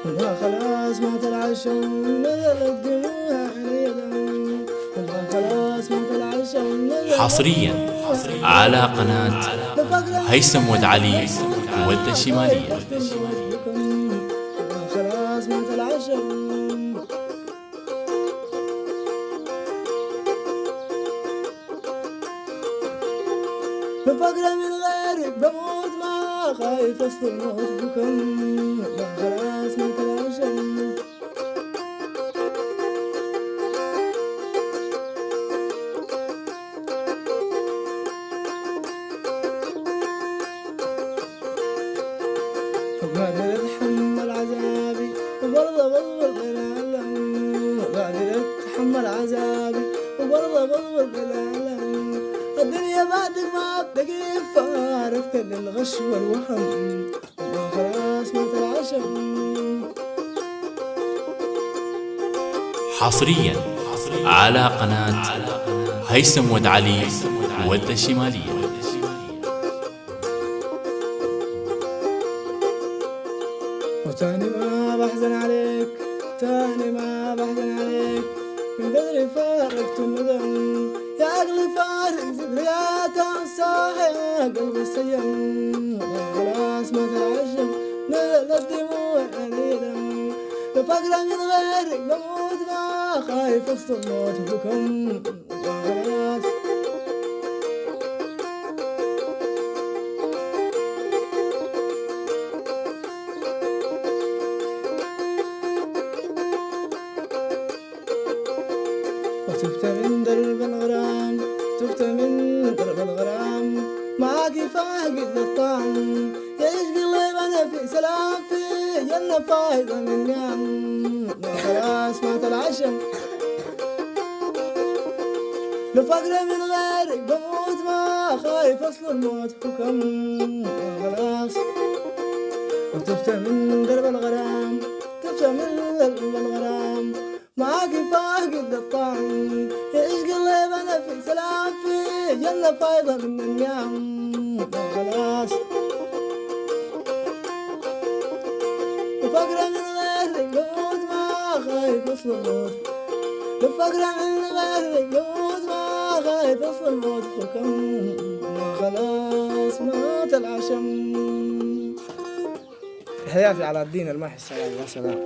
ما خلاص مات العشم نزل الدموع علينا. خلاص مات العشم نزل حصريا على قناة هيثم ود علي ود الشمالية. خلاص مات العشم. بفقرة من غيرك بموت ما خايف اصل الموت بكم. خلاص مات العشم. وقادر اتحمل عذابي وبرضه بضبط الألم. قادر اتحمل عذابي وبرضه بضبط الألم. الدنيا بعدك ما بتقي فارقت للغش والوهم. خلاص مات العشم. حصريا على قناة هيثم ود علي ود الشمالية. وتاني ما بحزن عليك، تاني ما بحزن عليك، من بدري فارقت الندم. يا عقلي فارق ذكريات انساها يا قلبي السيم. خلاص مات العشم نزل الدموع علينا. بفقرة من غيرك بموت ما خايف وسط الموت بكم. خلاص وتبت من درب الغرام، تبت من درب الغرام، معاكي فاقد الطعم. يعيش قلب انا في سلام في جنة فايضة من نعم. خلاص مات العشم. لفقرة من غيرك بموت ما خايف اصل الموت حكم. خلاص وتبت من درب الغرام، تبت من درب الغرام، معاكي فاقد الطعم. يعيش قلب انا في سلام في جنة فايضة من النعم. خلاص بفقرة من غيرك بموت ما خايف اصل الموت. بفقرة من غيرك بموت ما خايف اصل الموت حكم. خلاص مات العشم. تحياتي على الدين الماحي السلام. يا سلام.